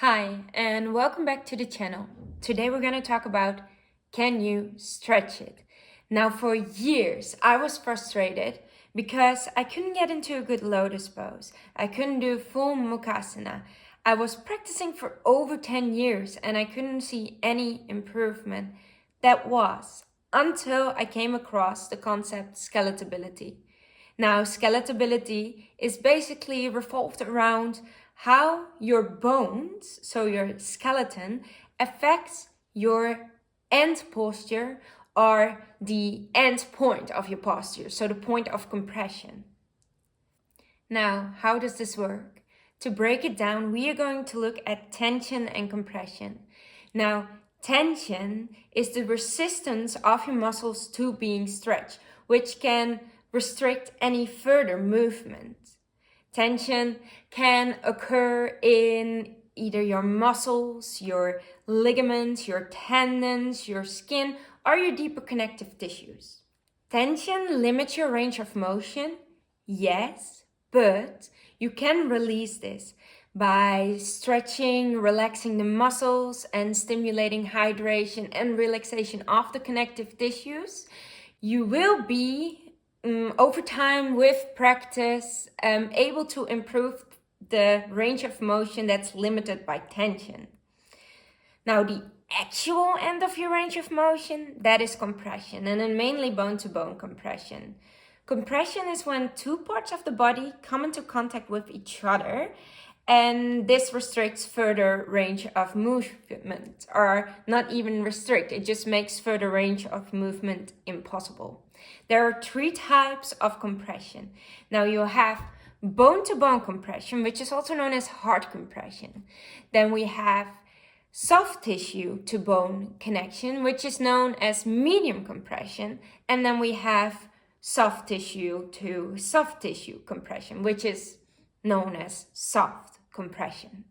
Hi, and welcome back to the channel. Today we're going to talk about, can you stretch it? Now, for years, I was frustrated because I couldn't get into a good lotus pose. I couldn't do full mukhasana. I was practicing for over 10 years and I couldn't see any improvement. That was until I came across the concept skeletability. Now, skeletability is basically revolved around how your bones, so your skeleton, affects your end posture or the end point of your posture, so the point of compression. Now, how does this work? To break it down, we are going to look at tension and compression. Now, tension is the resistance of your muscles to being stretched, which can restrict any further movement. Tension can occur in either your muscles, your ligaments, your tendons, your skin, or your deeper connective tissues. Tension limits your range of motion, yes, but you can release this by stretching, relaxing the muscles, and stimulating hydration and relaxation of the connective tissues. You will be over time, with practice, able to improve the range of motion that's limited by tension. Now, the actual end of your range of motion, that is compression, and then mainly bone-to-bone compression. Compression is when two parts of the body come into contact with each other, and this restricts further range of movement, or not even restrict, it just makes further range of movement impossible. There are three types of compression. Now you have bone-to-bone compression, which is also known as hard compression. Then we have soft tissue to bone connection, which is known as medium compression. And then we have soft tissue to soft tissue compression, which is known as soft compression.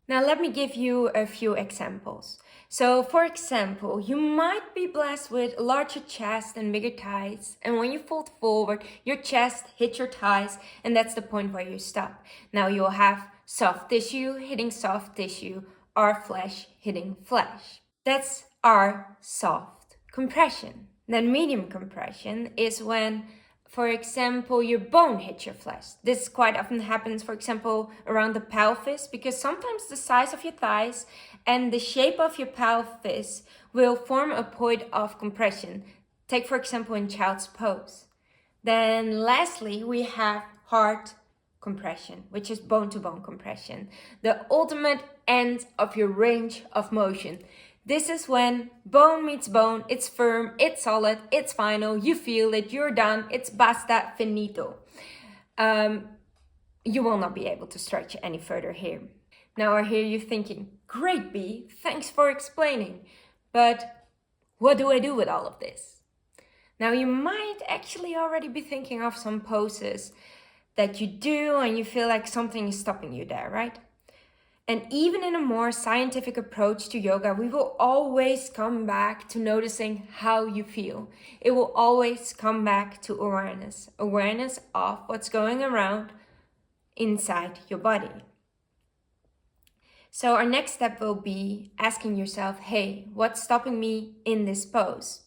Now let me give you a few examples. So for example, you might be blessed with a larger chest and bigger thighs, and when you fold forward, your chest hits your thighs, and that's the point where you stop. Now you'll have soft tissue hitting soft tissue, or flesh hitting flesh. That's our soft compression. Then medium compression is when, for example, your bone hits your flesh. This quite often happens, for example, around the pelvis, because sometimes the size of your thighs and the shape of your pelvis will form a point of compression. Take, for example, in child's pose. Then lastly, we have hard compression, which is bone-to-bone compression, the ultimate end of your range of motion. This is when bone meets bone, it's firm, it's solid, it's final, you feel it, you're done, it's basta, finito. You will not be able to stretch any further here. Now I hear you thinking, great B, thanks for explaining, but what do I do with all of this? Now you might actually already be thinking of some poses that you do and you feel like something is stopping you there, right? And even in a more scientific approach to yoga, we will always come back to noticing how you feel. It will always come back to awareness of what's going around inside your body. So our next step will be asking yourself, hey, what's stopping me in this pose?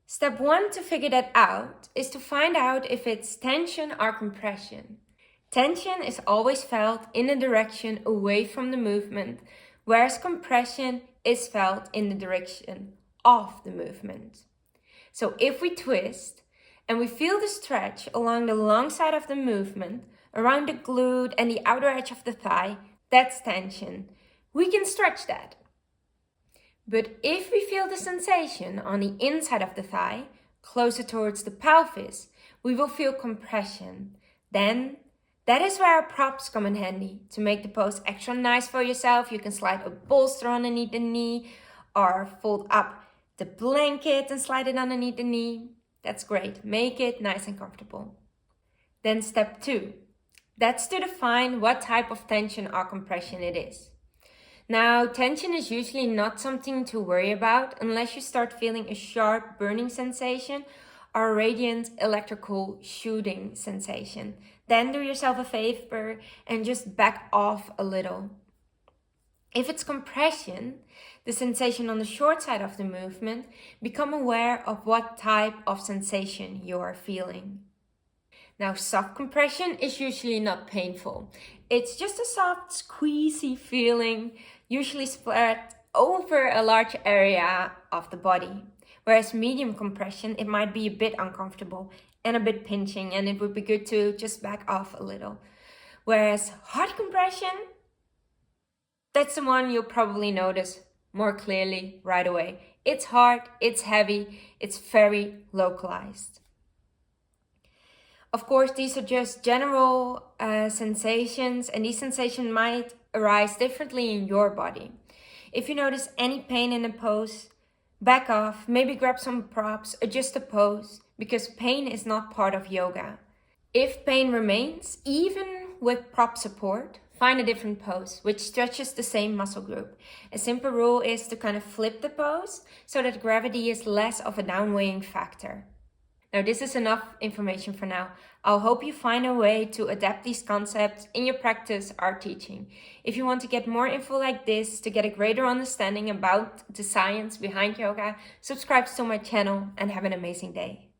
Step 1 to figure that out is to find out if it's tension or compression. Tension is always felt in a direction away from the movement, whereas compression is felt in the direction of the movement. So if we twist and we feel the stretch along the long side of the movement, around the glute and the outer edge of the thigh, that's tension. We can stretch that. But if we feel the sensation on the inside of the thigh, closer towards the pelvis, we will feel compression. Then that is where our props come in handy. To make the pose extra nice for yourself, you can slide a bolster underneath the knee or fold up the blanket and slide it underneath the knee. That's great. Make it nice and comfortable. Then step 2. That's to define what type of tension or compression it is. Now, tension is usually not something to worry about unless you start feeling a sharp burning sensation or a radiant electrical shooting sensation. Then do yourself a favor and just back off a little. If it's compression, the sensation on the short side of the movement, become aware of what type of sensation you are feeling. Now, soft compression is usually not painful. It's just a soft, squeezy feeling, usually spread over a large area of the body. Whereas medium compression, it might be a bit uncomfortable and a bit pinching, and it would be good to just back off a little. Whereas hard compression, that's the one you'll probably notice more clearly right away. It's hard, it's heavy, it's very localized. Of course, these are just general sensations, and these sensations might arise differently in your body. If you notice any pain in a pose, back off, maybe grab some props, adjust the pose, because pain is not part of yoga. If pain remains, even with prop support, find a different pose, which stretches the same muscle group. A simple rule is to kind of flip the pose so that gravity is less of a downweighing factor. Now, this is enough information for now. I'll hope you find a way to adapt these concepts in your practice or teaching. If you want to get more info like this, to get a greater understanding about the science behind yoga, subscribe to my channel and have an amazing day.